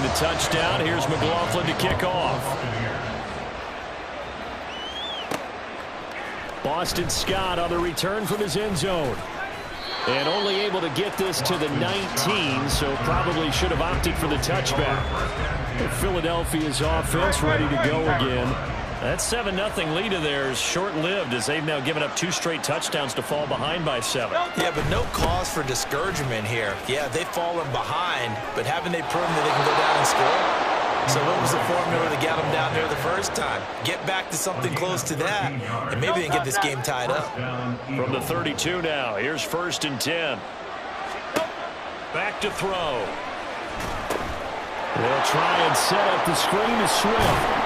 the touchdown. Here's McLaughlin to kick off. Boston Scott on the return from his end zone. And only able to get this to the 19, so probably should have opted for the touchback. Philadelphia's offense ready to go again. That 7-0 lead of theirs short-lived as they've now given up 2 straight touchdowns to fall behind by 7. Yeah, but no cause for discouragement here. Yeah, they've fallen behind, but haven't they proven that they can go down and score? So what was the formula to get them down there the first time? Get back to something close to that, and maybe they can get this game tied up. From the 32 now, here's 1st and 10. Back to throw. They'll try and set up the screen to Swift.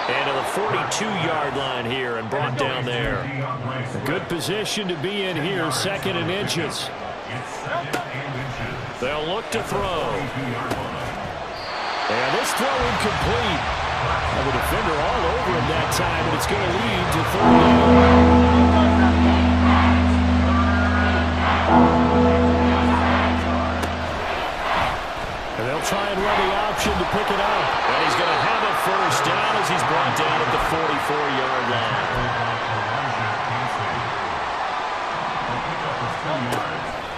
And to the 42-yard line here and brought down there. A good position to be in here, 2nd and inches. They'll look to throw. And this throw incomplete. And the defender all over him that time, and it's going to lead to 3rd down. And they'll try and run the option to pick it up. And he's going to have a 1st down as he's brought down at the 44-yard line.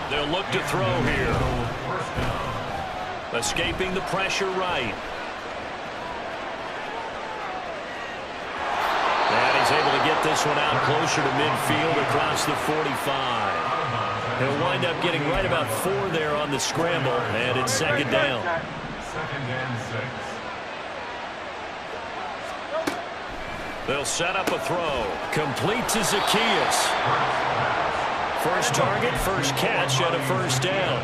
They'll look to throw here. Escaping the pressure right. And he's able to get this one out closer to midfield across the 45. He'll wind up getting right about 4 there on the scramble, and it's 2nd down. 2nd and 6. They'll set up a throw. Complete to Zacchaeus. First target, first catch, and a 1st down.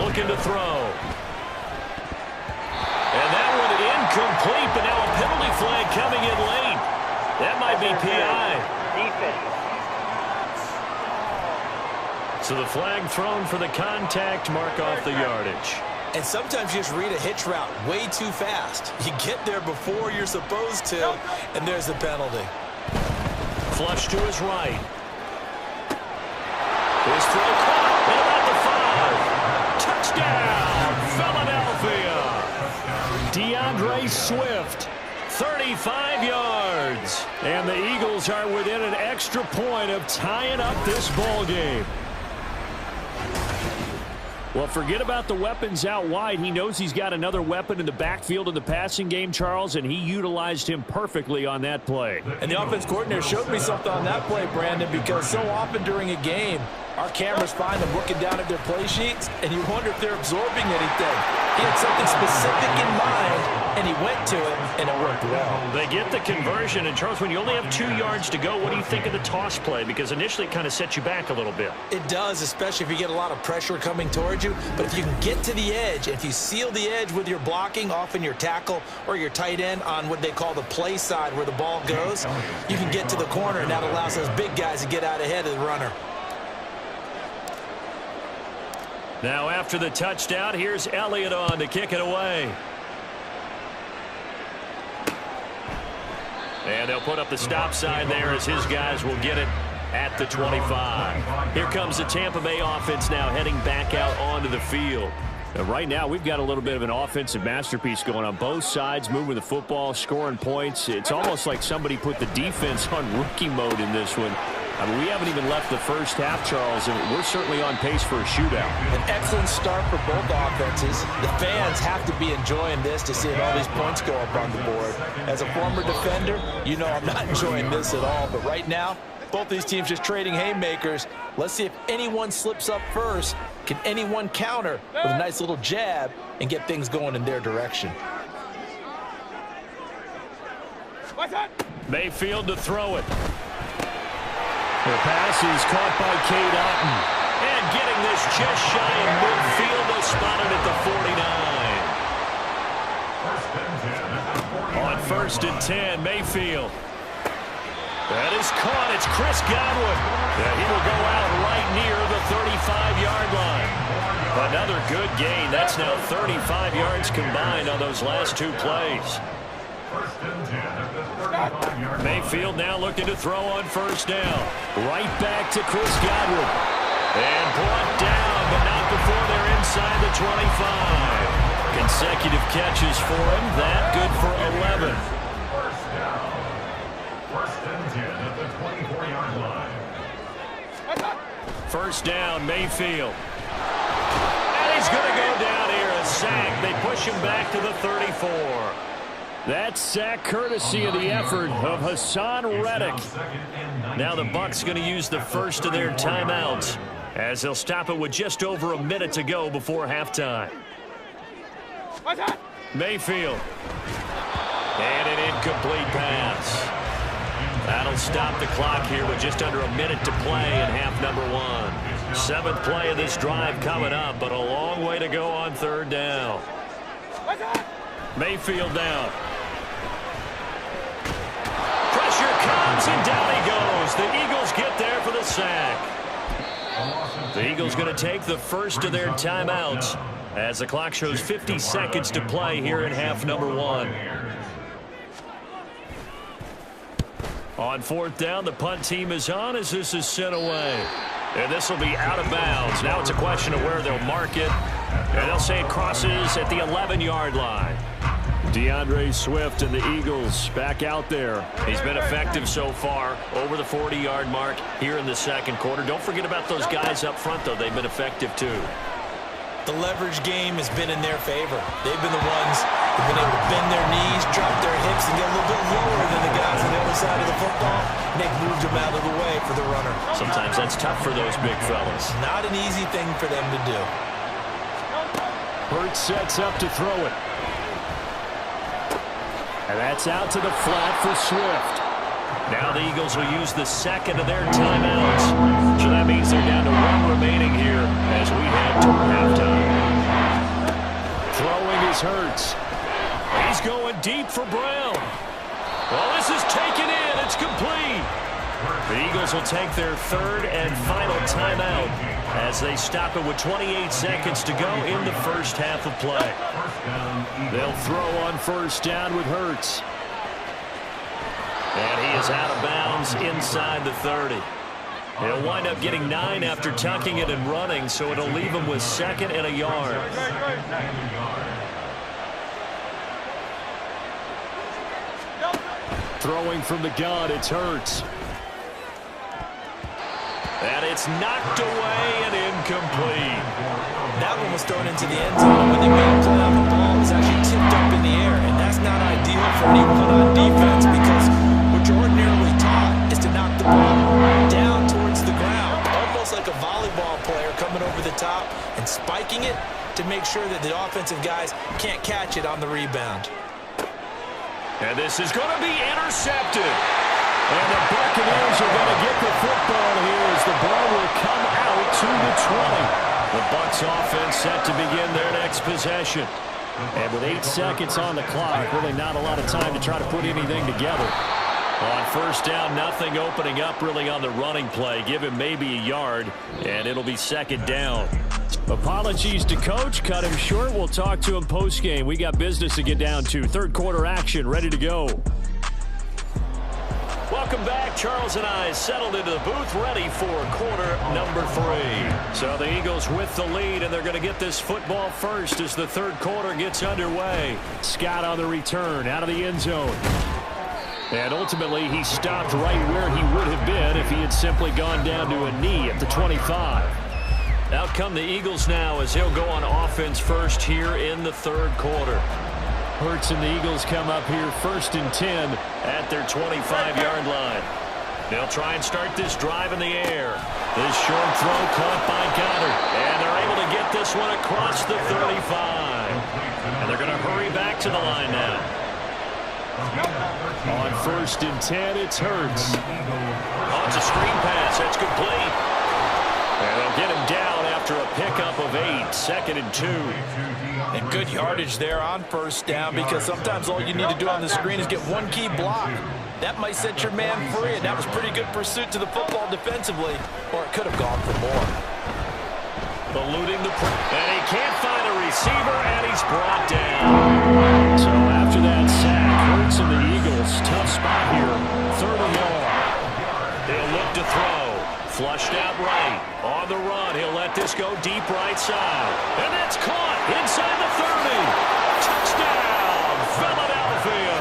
Looking to throw. And that one incomplete, but now a penalty flag coming in late. That might be PI. So the flag thrown for the contact, mark off the yardage. And sometimes you just read a hitch route way too fast. You get there before you're supposed to, and there's the penalty. Flush to his right. His throw caught at about the 5. Touchdown, Philadelphia. DeAndre Swift, 35 yards. And the Eagles are within an extra point of tying up this ball game. Well, forget about the weapons out wide. He knows he's got another weapon in the backfield in the passing game, Charles, and he utilized him perfectly on that play. And the offense coordinator showed me something on that play, Brandon, because so often during a game, our cameras find them looking down at their play sheets, and you wonder if they're absorbing anything. He had something specific in mind, and he went to it, and it worked well. They get the conversion, and Charles, when you only have 2 yards to go, what do you think of the toss play? Because initially it kind of sets you back a little bit. It does, especially if you get a lot of pressure coming towards you. But if you can get to the edge, if you seal the edge with your blocking, often your tackle or your tight end on what they call the play side where the ball goes, you can get to the corner, and that allows those big guys to get out ahead of the runner. Now after the touchdown, here's Elliott on to kick it away. And they'll put up the stop sign there as his guys will get it at the 25. Here comes the Tampa Bay offense now heading back out onto the field. Now, right now, we've got a little bit of an offensive masterpiece going on both sides, moving the football, scoring points. It's almost like somebody put the defense on rookie mode in this one. I mean, we haven't even left the first half, Charles, and we're certainly on pace for a shootout. An excellent start for both offenses. The fans have to be enjoying this to see all these points go up on the board. As a former defender, you know I'm not enjoying this at all, but right now, both these teams just trading haymakers. Let's see if anyone slips up first. Can anyone counter with a nice little jab and get things going in their direction? Mayfield to throw it. The pass is caught by Cade Otton. And getting this just shy of midfield, they spotted at the 49. On 1st and 10, Mayfield. That is caught. It's Chris Godwin. Yeah, he will go out right near the 35-yard line. Another good gain. That's now 35 yards combined on those last 2 plays. Mayfield now looking to throw on 1st down. Right back to Chris Godwin. And brought down, but not before they're inside the 25. Consecutive catches for him. That good for 11. First and 10 at the 24-yard line. First down, Mayfield. And he's going to go down here, a sack. They push him back to the 34. That sack courtesy of the effort of Hassan Reddick. Now the Bucs going to use the first of their timeouts as they'll stop it with just over a minute to go before halftime. Mayfield. And an incomplete pass. That'll stop the clock here with just under a minute to play in half number one. 7th play of this drive coming up, but a long way to go on third down. Mayfield down. Pressure comes, and down he goes. The Eagles get there for the sack. The Eagles going to take the first of their timeouts as the clock shows 50 seconds to play here in half number one. On fourth down, the punt team is on as this is sent away. And this will be out of bounds. Now it's a question of where they'll mark it. And they'll say it crosses at the 11-yard line. DeAndre Swift and the Eagles back out there. He's been effective so far over the 40-yard mark here in the second quarter. Don't forget about those guys up front, though. They've been effective, too. The leverage game has been in their favor. They've been the ones who've been able to bend their knees, drop their hips, and get a little bit lower than the guys on the other side of the football. And they've moved them out of the way for the runner. Sometimes that's tough for those big fellas. Not an easy thing for them to do. Hurts sets up to throw it. And that's out to the flat for Swift. Now the Eagles will use the second of their timeouts. So that means they're down to one remaining here as we head toward halftime. Throwing is Hurts. He's going deep for Brown. Well, this is taken in. It's complete. The Eagles will take their third and final timeout as they stop it with 28 seconds to go in the first half of play. They'll throw on first down with Hurts. And he is out of bounds inside the 30. He'll wind up getting 9 after tucking it and running, so it'll leave him with second and a yard. Throwing from the gun, it's Hurts. And it's knocked away and incomplete. That one was thrown into the end zone. When they made a play on the ball, it was actually tipped up in the air. And that's not ideal for anyone on defense because what you're ordinarily taught is to knock the ball down towards the ground. Almost like a volleyball player coming over the top and spiking it to make sure that the offensive guys can't catch it on the rebound. And this is going to be intercepted. And the Buccaneers are going to get the football here as the ball will come out to the 20. The Bucs offense set to begin their next possession. And with 8 seconds on the clock, really not a lot of time to try to put anything together. On first down, nothing opening up really on the running play. Give him maybe a yard, and it'll be second down. Apologies to Coach. Cut him short. We'll talk to him post-game. We got business to get down to. Third quarter action ready to go. Welcome back. Charles and I settled into the booth ready for quarter number 3. So the Eagles with the lead, and they're going to get this football first as the third quarter gets underway. Scott on the return out of the end zone. And ultimately, he stopped right where he would have been if he had simply gone down to a knee at the 25. Out come the Eagles now as he'll go on offense first here in the third quarter. Hurts and the Eagles come up here first and 10 at their 25-yard line. They'll try and start this drive in the air. This short throw caught by Goddard. And they're able to get this one across the 35. And they're going to hurry back to the line now. On first and 10, it's Hurts. Oh, it's a screen pass. That's complete. And they'll get him down after a pickup of 8. Second and 2. And good yardage there on first down because sometimes all you need to do on the screen is get one key block. That might set your man free, and that was pretty good pursuit to the football defensively, or it could have gone for more. Eluding the and he can't find a receiver, and he's brought down. So after that sack, Hurts and the Eagles, tough spot here. Third and long. They'll look to throw. Flushed out right. On the run, he'll let let this go deep right side. And that's caught inside the 30. Touchdown, Philadelphia.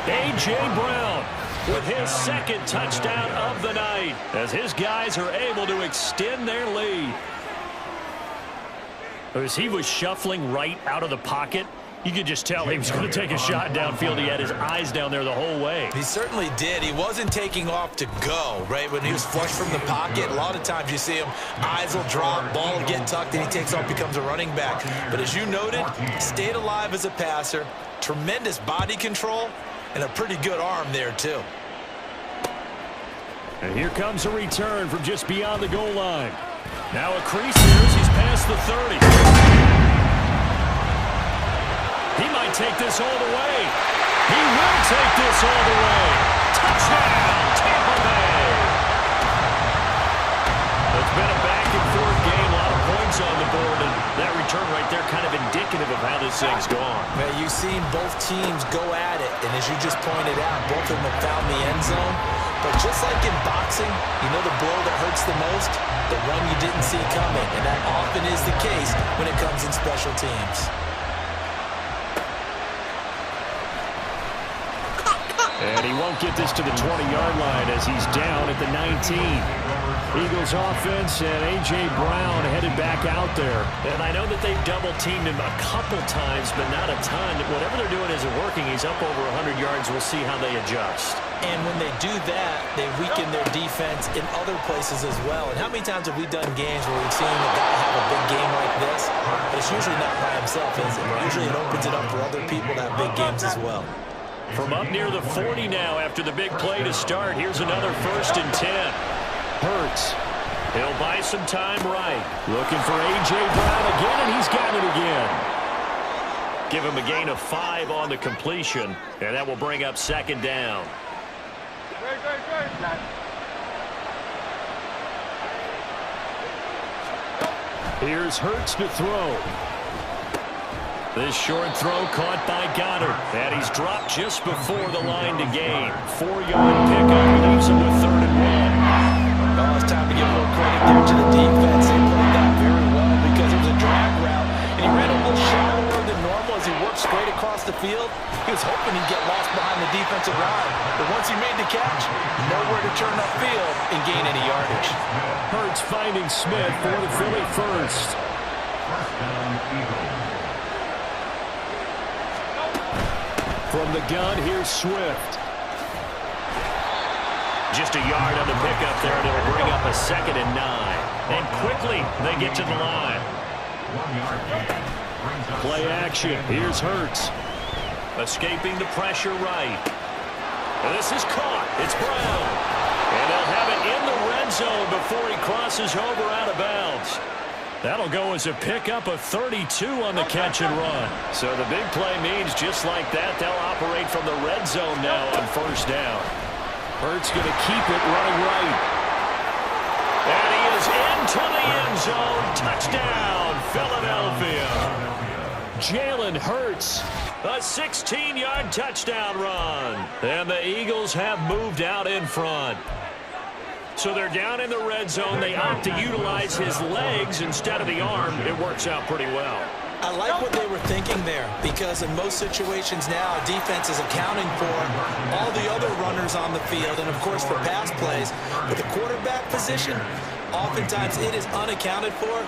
A.J. Brown with his second touchdown of the night as his guys are able to extend their lead. As he was shuffling right out of the pocket, you could just tell he was going to take a shot downfield. He had his eyes down there the whole way. He certainly did. He wasn't taking off to go, right? When he was flush from the pocket, a lot of times you see him, eyes will drop, ball will get tucked, and he takes off, becomes a running back. But as you noted, stayed alive as a passer, tremendous body control, and a pretty good arm there, too. And here comes a return from just beyond the goal line. Now a crease here as he's past the 30. He might take this all the way. He will take this all the way. Touchdown, Tampa Bay. It's been a back-and-forth game, a lot of points on the board, and that return right there kind of indicative of how this thing's gone. Man, you've seen both teams go at it, and as you just pointed out, both of them have found the end zone. But just like in boxing, you know the blow that hurts the most? The one you didn't see coming, and that often is the case when it comes in special teams. And he won't get this to the 20-yard line as he's down at the 19. Eagles offense and A.J. Brown headed back out there. And I know that they've double-teamed him a couple times, but not a ton. Whatever they're doing isn't working. He's up over 100 yards. We'll see how they adjust. And when they do that, they weaken their defense in other places as well. And how many times have we done games where we've seen a guy have a big game like this? But it's usually not by himself, is it? Usually it opens it up for other people to have big games as well. From up near the 40 now after the big play to start. Here's another 1st and 10. Hurts. He'll buy some time right. Looking for A.J. Brown again, and he's got it again. Give him a gain of 5 on the completion, and that will bring up 2nd down. Here's Hurts to throw. This short throw caught by Goddard. And he's dropped just before the line to gain. 4-yard pickup leaves him with 3rd and 1. Well, it's time to give a little credit there to the defense. They played that very well because it was a drag route. And he ran a little shallower than normal as he worked straight across the field. He was hoping he'd get lost behind the defensive line. But once he made the catch, nowhere to turn upfield and gain any yardage. Hurts finding Smith for the Philly first. From the gun, here's Swift. Just a yard on the pickup there, and it'll bring up a 2nd and 9. And quickly, they get to the line. Play action. Here's Hurts. Escaping the pressure right. And this is caught. It's Brown. And they'll have it in the red zone before he crosses over out of bounds. That'll go as a pickup of 32 on the catch and run. So the big play means just like that, they'll operate from the red zone now on 1st down. Hurts going to keep it running right. And he is into the end zone. Touchdown, Philadelphia. Jalen Hurts, a 16-yard touchdown run. And the Eagles have moved out in front. So they're down in the red zone. They opt to utilize his legs instead of the arm. It works out pretty well. I like what they were thinking there because in most situations now, defense is accounting for all the other runners on the field and, of course, for pass plays. But the quarterback position, oftentimes it is unaccounted for.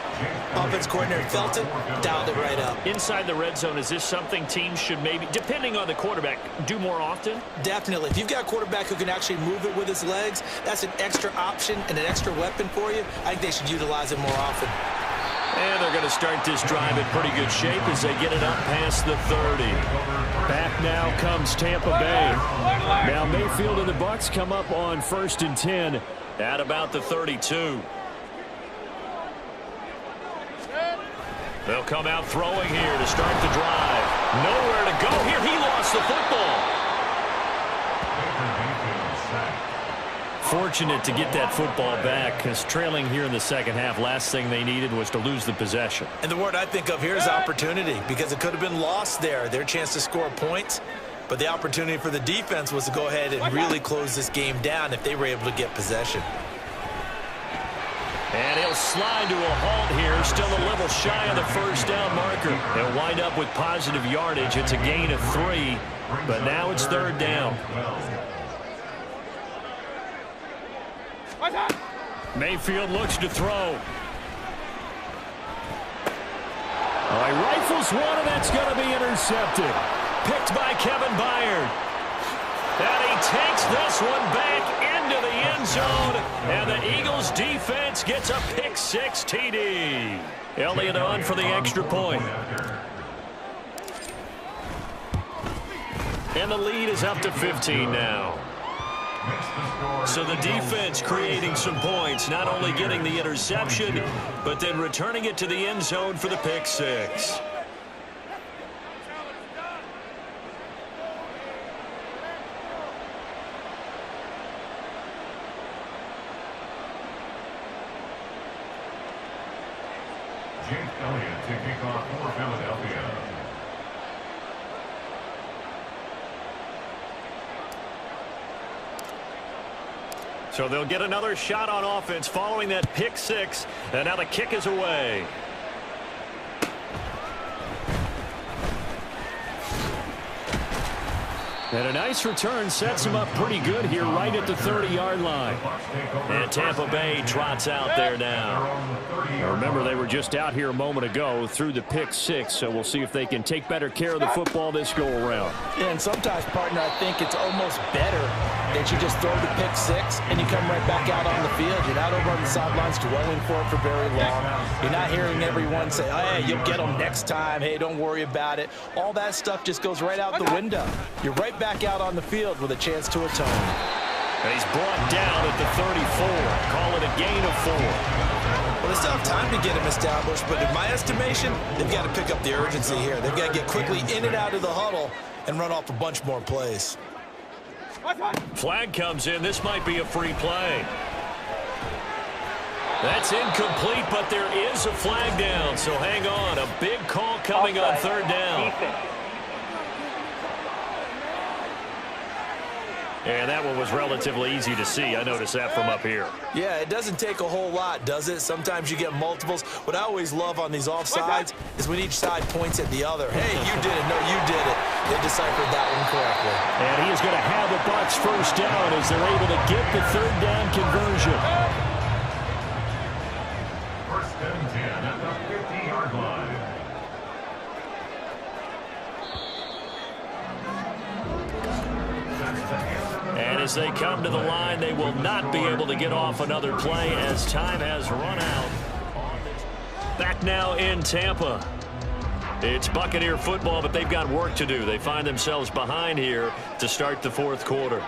Offense coordinator felt it, dialed it right up. Inside the red zone, is this something teams should maybe, depending on the quarterback, do more often? Definitely. If you've got a quarterback who can actually move it with his legs, that's an extra option and an extra weapon for you. I think they should utilize it more often. And they're going to start this drive in pretty good shape as they get it up past the 30. Back now comes Tampa Bay. Now Mayfield and the Bucs come up on 1st and 10 at about the 32. They'll come out throwing here to start the drive. Nowhere to go here. He lost the football. Fortunate to get that football back because trailing here in the 2nd half, last thing they needed was to lose the possession. And the word I think of here is opportunity because it could have been lost there. Their chance to score points. But the opportunity for the defense was to go ahead and really close this game down if they were able to get possession. And he'll slide to a halt here, still a little shy of the first down marker. They'll wind up with positive yardage. It's a gain of 3, but now it's third down. Mayfield looks to throw. Oh, he rifles one, and that's going to be intercepted. Picked by Kevin Byard. And he takes this one back into the end zone. And the Eagles defense gets a pick-6 TD. Elliott on for the extra point. And the lead is up to 15 now. So the defense creating some points, not only getting the interception, but then returning it to the end zone for the pick-6. Elliott to kick off for Philadelphia. So they'll get another shot on offense following that pick-6, and now the kick is away. And a nice return sets him up pretty good here right at the 30-yard line. And Tampa Bay trots out there now. Now remember, they were just out here a moment ago through the pick-6, so we'll see if they can take better care of the football this go-around. Yeah, and sometimes, partner, I think it's almost better that you just throw the pick-6 and you come right back out on the field. You're not over on the sidelines dwelling for it for very long. You're not hearing everyone say, oh, hey, you'll get them next time. Hey, don't worry about it. All that stuff just goes right out the window. You're right back out on the field with a chance to atone. And he's brought down at the 34. Call it a gain of 4. Well, they still have time to get him established, but in my estimation, they've got to pick up the urgency here. They've got to get quickly in and out of the huddle and run off a bunch more plays. Flag comes in. This might be a free play. That's incomplete, but there is a flag down, so hang on. A big call coming on third down. And that one was relatively easy to see. I noticed that from up here. Yeah, it doesn't take a whole lot, does it? Sometimes you get multiples. What I always love on these offsides is when each side points at the other. Hey, you did it. No, you did it. They deciphered that one correctly. And he is going to have the Bucs first down as they're able to get the third down conversion. First and 10 at the 50-yard line. And as they come to the line, they will not be able to get off another play as time has run out. Back now in Tampa. It's Buccaneer football, but they've got work to do. They find themselves behind here to start the fourth quarter.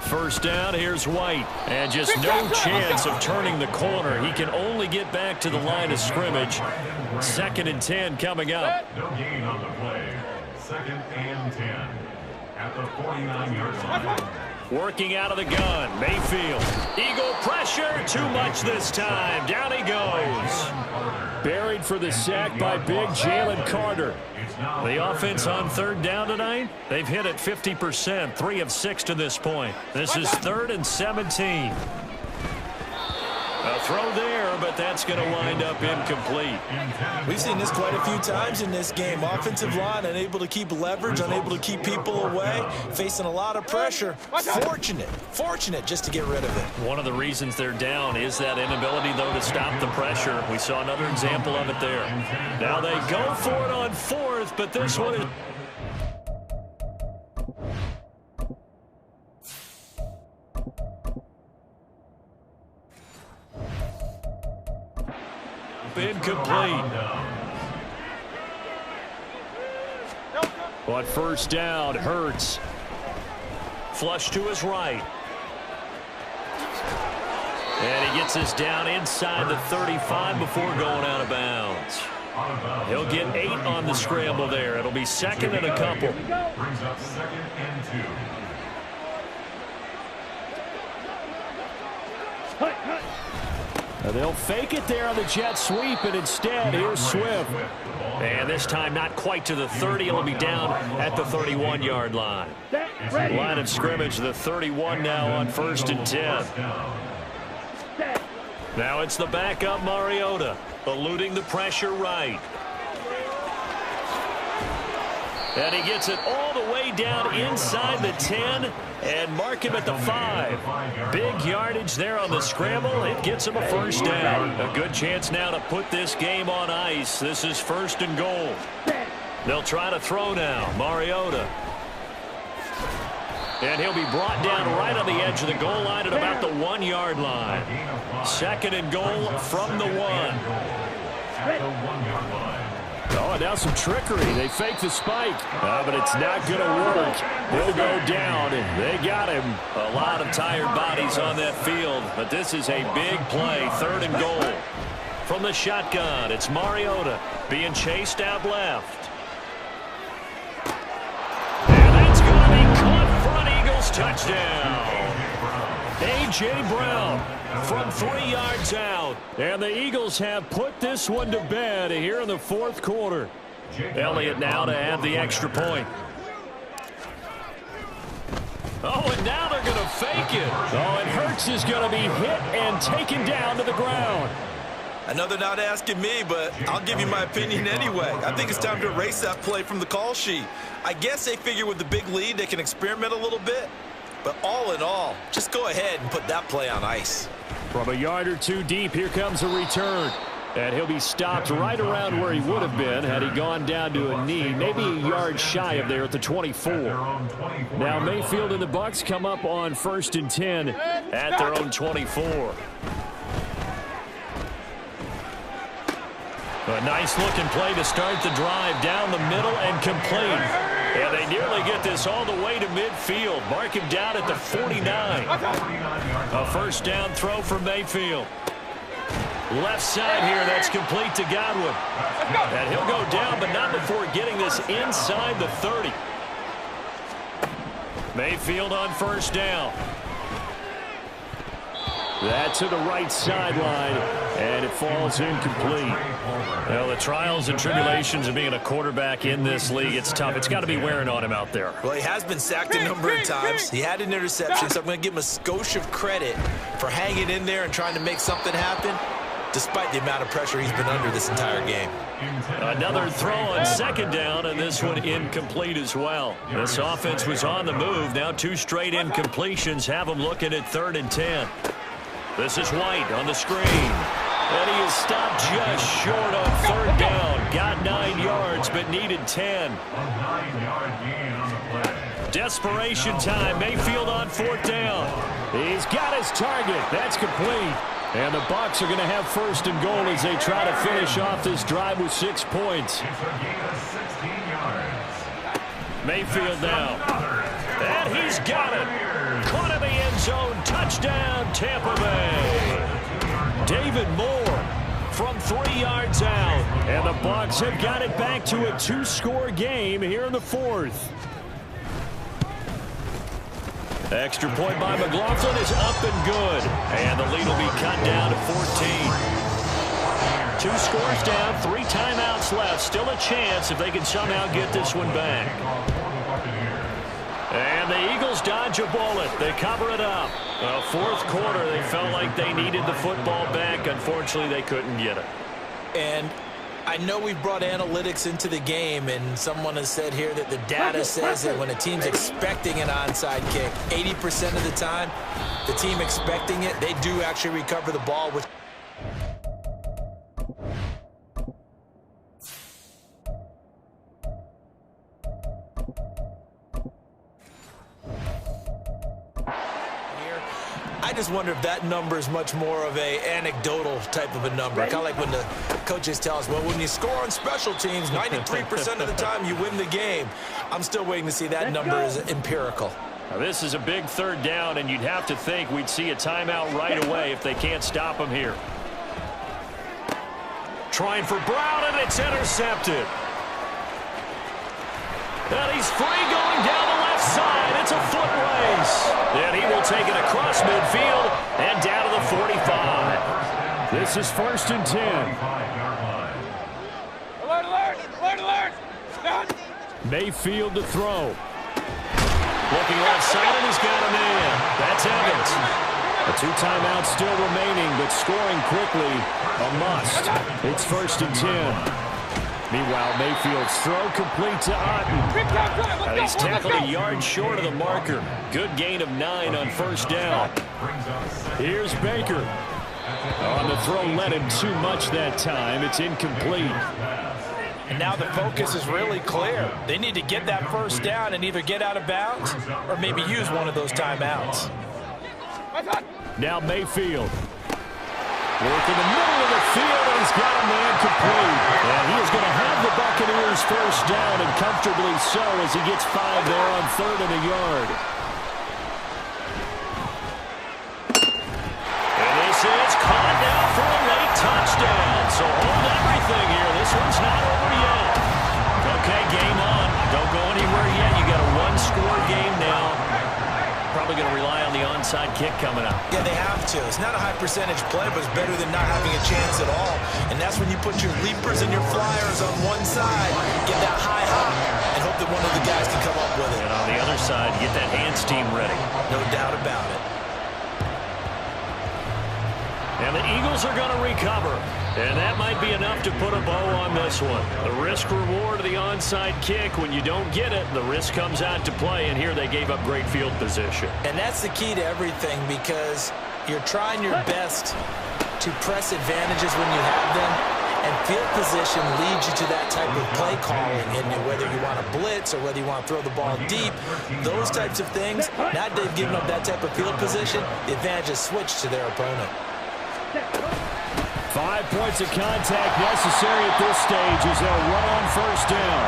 First down, here's White. And just no chance of turning the corner. He can only get back to the line of scrimmage. 2nd and 10 coming up. No gain on the play. 2nd and 10 at the 49-yard line. Working out of the gun, Mayfield. Eagle pressure, too much this time. Down he goes. Buried for the sack by big Jalen Carter. The offense on third down tonight, they've hit it 50%, 3 of 6 to this point. This is 3rd and 17. A throw there, but that's going to wind up incomplete. We've seen this quite a few times in this game. Offensive line unable to keep leverage, unable to keep people away, facing a lot of pressure. Fortunate just to get rid of it. One of the reasons they're down is that inability, though, to stop the pressure. We saw another example of it there. Now they go for it on 4th, but this one is... incomplete. But first down, Hurts. Flush to his right. And he gets this down inside the 35 before going out of bounds. He'll get 8 on the scramble there. It'll be 2nd and a couple. Brings up 2nd and 2. They'll fake it there on the jet sweep, and instead, here's Swift. And this time, not quite to the 30. It'll be down at the 31-yard line. It's Line of scrimmage, the 31 now on 1st and 10. Now it's the backup Mariota, eluding the pressure right. And he gets it all the way down inside the 10 and mark him at the 5. Big yardage there on the scramble. It gets him a first down. A good chance now to put this game on ice. This is 1st and goal. They'll try to throw now. Mariota. And he'll be brought down right on the edge of the goal line at about the 1-yard line. 2nd and goal from the 1. Oh, and now some trickery. They fake the spike, but it's not going to work. He'll go down, and they got him. A lot of tired bodies on that field, but this is a big play. 3rd and goal. From the shotgun, it's Mariota being chased out left. And that's going to be caught front. Eagles touchdown. A.J. Brown from 3 yards out. And the Eagles have put this one to bed here in the 4th quarter. Elliott now to add the extra point. Oh, and now they're going to fake it. Oh, and Hurts is going to be hit and taken down to the ground. I know they're not asking me, but I'll give you my opinion anyway. I think it's time to erase that play from the call sheet. I guess they figure with the big lead they can experiment a little bit. But all in all, just go ahead and put that play on ice. From a yard or two deep, here comes a return. And he'll be stopped right around where he would have been had he gone down to a knee, maybe a yard shy of there at the 24. Now Mayfield and the Bucs come up on 1st and 10 at their own 24. A nice-looking play to start the drive down the middle and complete. And they nearly get this all the way to midfield. Mark him down at the 49. A first down throw for Mayfield. Left side here, that's complete to Godwin. And he'll go down, but not before getting this inside the 30. Mayfield on first down. That's to the right sideline, and it falls incomplete. Well, the trials and tribulations of being a quarterback in this league, it's tough. It's got to be wearing on him out there. Well, he has been sacked a number of times. He had an interception, so I'm going to give him a skosh of credit for hanging in there and trying to make something happen, despite the amount of pressure he's been under this entire game. Another throw on 2nd down, and this one incomplete as well. This offense was on the move. Now 2 straight incompletions have them looking at 3rd and 10. This is White on the screen. And he is stopped just short on 3rd down. Got 9 yards, but needed 10. Desperation time. Mayfield on 4th down. He's got his target. That's complete. And the Bucs are going to have 1st and goal as they try to finish off this drive with 6 points. Mayfield now. And he's got it. Caught in the end zone. Touchdown, Tampa Bay. David Moore from 3 yards out. And the Bucs have got it back to a 2-score game here in the 4th. Extra point by McLaughlin is up and good. And the lead will be cut down to 14. 2 scores down, 3 timeouts left. Still a chance if they can somehow get this one back. And the Eagles dodge a bullet. They cover it up. 4th quarter, they felt like they needed the football back. Unfortunately, they couldn't get it. And I know we brought analytics into the game, and someone has said here that the data says that when a team's expecting an onside kick, 80% of the time, the team expecting it, they do actually recover the ball. Which I just wonder if that number is much more of a anecdotal type of a number. Kind of like when the coaches tell us, well, when you score on special teams, 93% of the time you win the game. I'm still waiting to see that number is empirical. Now, this is a big 3rd down, and you'd have to think we'd see a timeout right away if they can't stop him here. Trying for Brown, and it's intercepted. And he's free going down the left side. It's a foot race. And he will take it across midfield and down to the 45. This is 1st and 10. Alert, alert, alert, alert. Mayfield to throw. Looking left side, and he's got a man. That's Evans. A 2 timeouts still remaining, but scoring quickly, a must. It's 1st and 10. Meanwhile, Mayfield's throw complete to Otten. And he's tackled a yard short of the marker. Good gain of 9 on 1st down. Here's Baker. On the throw, led him too much that time. It's incomplete. And now the focus is really clear. They need to get that 1st down and either get out of bounds or maybe use one of those timeouts. Now Mayfield. Work in the middle of the field, and he's got a man complete. And he is going to have the Buccaneers 1st down, and comfortably so, as he gets 5 there on 3rd and a yard. And this is caught now for a late touchdown. So hold everything here. This one's not over yet. Okay, game on. Don't go anywhere yet. You got a 1-score game now. Probably going to rely on the onside kick coming up. Yeah, they have to. It's not a high percentage play, but it's better than not having a chance at all. And that's when you put your leapers and your flyers on one side, get that high hop, and hope that one of the guys can come up with it. And on the other side, get that hands team ready. No doubt about it. And the Eagles are going to recover. And that might be enough to put a bow on this one. The risk-reward of the onside kick. When you don't get it, the risk comes out to play. And here they gave up great field position. And that's the key to everything, because you're trying your best to press advantages when you have them. And field position leads you to that type of play calling. And whether you want to blitz or whether you want to throw the ball deep, those types of things, now they've given up that type of field position, the advantage is switched to their opponent. 5 points of contact necessary at this stage as they'll run on 1st down.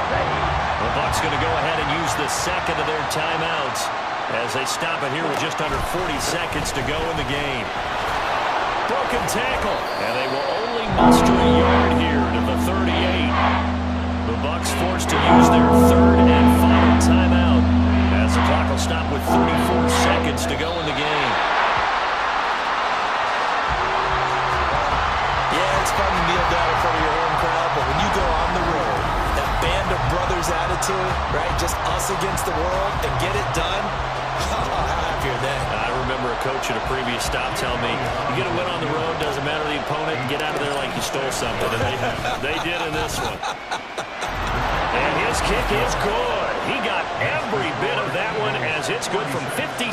The Bucs going to go ahead and use the 2nd of their timeouts as they stop it here with just under 40 seconds to go in the game. Broken tackle, and they will only muster a yard here to the 38. The Bucs forced to use their 3rd and final timeout as the clock will stop with 34 seconds to go in the game. It's fun to kneel down in front of your home crowd, but when you go on the road, that band of brothers attitude, right, just us against the world, and get it done, how happy are they? I remember a coach at a previous stop telling me, you get a win on the road, doesn't matter the opponent, get out of there like you stole something, and they did in this one. And his kick is good. He got every bit of that one as it's good from 56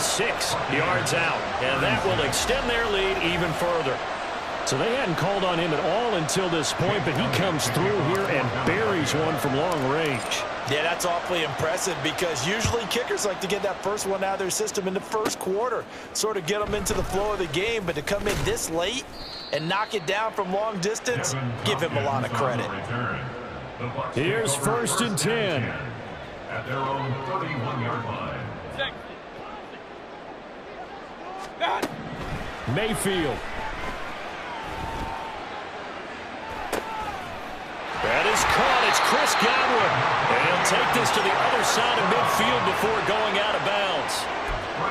yards out, and that will extend their lead even further. So they hadn't called on him at all until this point, but he comes through here and buries one from long range. Yeah, that's awfully impressive, because usually kickers like to get that first one out of their system in the 1st quarter, sort of get them into the flow of the game, but to come in this late and knock it down from long distance, give him a lot of credit. Here's 1st and 10. At their own 31-yard line. Mayfield. That is caught. It's Chris Godwin. And he'll take this to the other side of midfield before going out of bounds.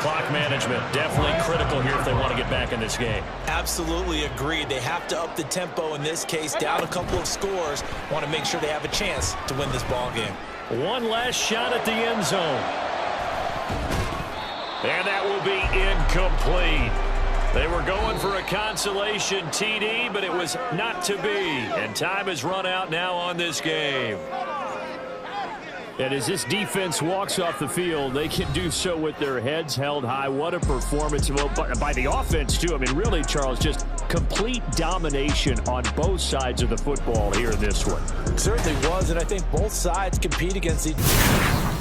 Clock management definitely critical here if they want to get back in this game. Absolutely agreed. They have to up the tempo in this case, down a couple of scores. Want to make sure they have a chance to win this ball game. One last shot at the end zone. And that will be incomplete. They were going for a consolation TD, but it was not to be. And time has run out now on this game. And as this defense walks off the field, they can do so with their heads held high. What a performance by the offense, too. I mean, really, Charles, just complete domination on both sides of the football here in this one. It certainly was, and I think both sides compete against each other.